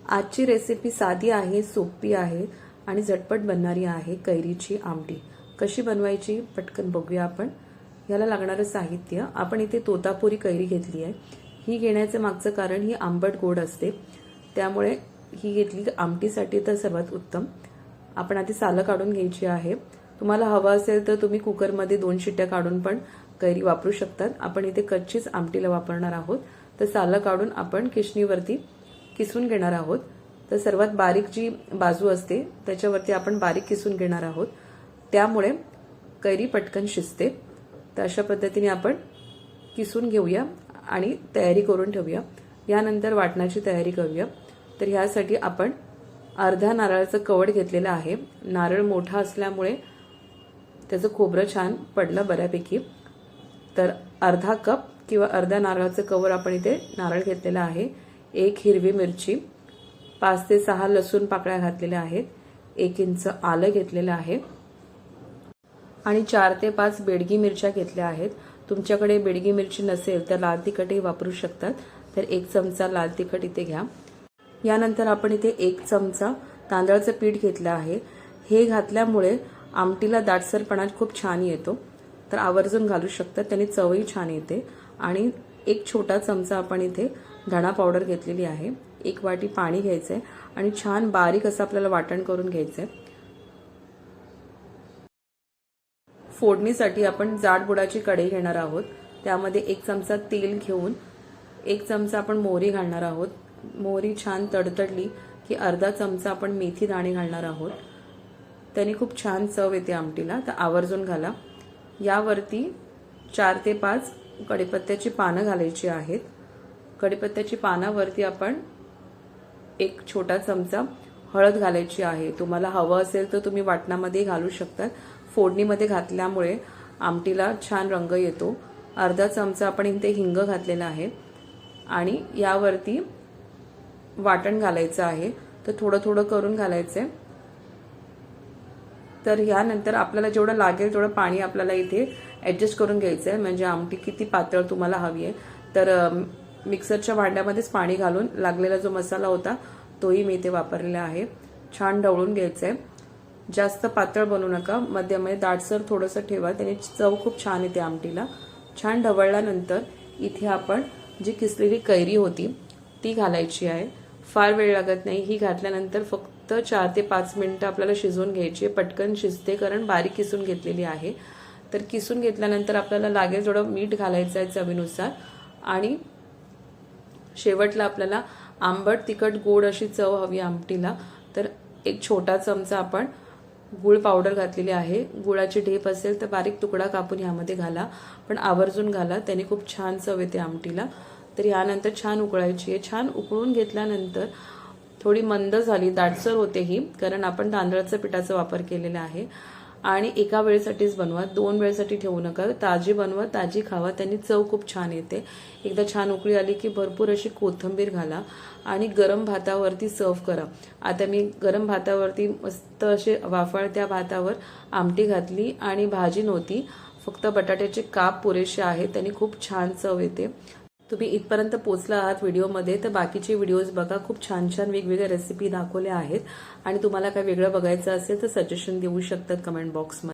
आजची रेसिपी साधी आहे, सोपी आहे आणि झटपट बनणारी आहे. कैरीची आमटी कशी बनवायची पटकन बघूया आपण. याला लागणारं साहित्य, आपण इथे तोतापुरी कैरी घेतली आहे. ही घेण्याचं मागचं कारण ही आंबट गोड असते, त्यामुळे ही घेतली आमटीसाठी तर सर्वात उत्तम. आपण आधी सालं काढून घ्यायची आहे. तुम्हाला हवं असेल तर तुम्ही कुकरमध्ये 2 शिट्ट्या काढून पण कैरी वापरू शकतात. आपण इथे कच्चीच आमटीला वापरणार आहोत, तर सालं काढून आपण किसणीवरती किसून घेणार आहोत. तर सर्वात बारीक जी बाजू असते त्याच्यावरती आपण बारीक किसून घेणार आहोत, त्यामुळे कैरी पटकन शिजते. तर अशा पद्धतीने आपण किसून घेऊया आणि तयारी करून ठेवूया. यानंतर वाटणाची तयारी करूया. तर ह्यासाठी आपण अर्धा नारळाचं कवड घेतलेलं आहे. नारळ मोठा असल्यामुळे त्याचं खोबरं छान पडलं बऱ्यापैकी. तर अर्धा कप किंवा अर्धा नारळाचं कवड आपण इथे नारळ घेतलेला आहे. 1 हिरवी मिरची, 5 ते 6 लसूण पाकळ्या घातलेल्या आहेत, 1 इंच आलं घेतलेलं आहे आणि 4 ते 5 बेडगी मिरच्या घेतल्या आहेत. तुमच्याकडे बेडगी मिरची नसेल तर लाल तिखटही वापरू शकतात. तर 1 चमचा लाल तिखट इथे घ्या. यानंतर आपण इथे 1 चमचा तांदळाचं पीठ घेतलं आहे. हे घातल्यामुळे आमटीला दाटसरपणा खूप छान येतो, तर आवर्जून घालू शकतात, त्याने चवही छान येते. आणि 1 छोटा चमचा आपण इथे धणा पावडर घेतलेली आहे. 1 वाटी पाणी घ्यायचंय आणि छान बारीक असं आपल्याला वाटण करून घ्यायचंय. फोडणीसाठी आपण जाड बुडाची कढई घेणार आहोत. त्यामध्ये 1 चमचा तेल घेऊन 1 चमचा आपण मोहरी घालणार आहोत. मोहरी छान तडतडली की अर्धा चमचा आपण मेथी दाणे घालणार आहोत. त्याने खूप छान चव येते आमटीला, तर आवर्जून घाला. यावरती 4 ते 5 कढीपत्त्याची पानं घालायची आहेत. कढीपत्त्याची पानावरती आपण 1 छोटा चमचा हळद घालायची आहे. तुम्हाला हवं असेल तर तुम्ही वाटणामध्ये घालू शकतात. फोडणीमध्ये घातल्यामुळे आमटीला छान रंग येतो. अर्धा चमचा आपण इथे हिंग घातलेला आहे आणि यावरती वाटण घालायचं आहे. तर थोडं थोडं करून घालायचंय. तर यानंतर आपल्याला जेवढं लागेल तेवढं पाणी आपल्याला इथे ऍडजस्ट करून घ्यायचं आहे. म्हणजे आमटी किती पातळ तुम्हाला हवी आहे, तर मिक्सरच्या भांड्यामध्येच पाणी घालून लागलेला जो मसाला होता तोही मी इथे वापरलेला आहे. छान ढवळून घ्यायचंय. जास्त पातळ बनवू नका, मध्यमध्ये दाटसर थोडंसं ठेवा, त्याने चव खूप छान येते आमटीला. छान ढवळल्यानंतर इथे आपण जी किसलेली कैरी होती ती घालायची आहे. फार वेळ लागत नाही. ही घातल्यानंतर फक्त 4 ते 5 मिनिटं आपल्याला शिजवून घ्यायची. पटकन शिजते कारण बारीक किसून घेतलेली आहे. तर किसून घेतल्यानंतर आपल्याला लागेल थोडं मीठ घालायचं आहे चवीनुसार. आणि शेवटला आपल्याला आंबट तिखट गोड अशी चव हवी आमटीला, तर 1 छोटा चमचा आपण गुळ पावडर घातलेली आहे. गुळाची ढेप असेल तर बारीक तुकडा कापून यामध्ये घाला, पण आवर्जून घाला, त्याने खूप छान चव येते आमटीला. तर यानंतर छान उकळायची आहे. छान उकळून घेतल्यानंतर थोडी मंद झाली, दाटसर होते ही, कारण आपण तांदळाच्या पिठाचा वापर केलेला आहे. आणि एका वेळेसाठीच बनवा, 2 वेळेसाठी ठेवू नका. ताजी बनवा, ताजी खावा, त्यांनी चव खूप छान येते. एकदा छान उकळी आली की भरपूर अशी कोथिंबीर घाला आणि गरम भातावरती सर्व करा. आता मी गरम भातावरती मस्त असे वाफळत्या भातावर आमटी घातली आणि भाजी नव्हती, फक्त बटाट्याचे काप पुरेसे आहेत, त्यांनी खूप छान चव येते. तुम्ही इथपर्यंत पोहोचला आहात व्हिडिओमध्ये तर बाकीचे व्हिडिओज बघा. खूप छान छान वेगवेगळ्या रेसिपी दाखवल्या आहेत आणि तुम्हाला काय वेगळं बघायचं असेल तर सजेशन देऊ शकतात कमेंट बॉक्समध्ये.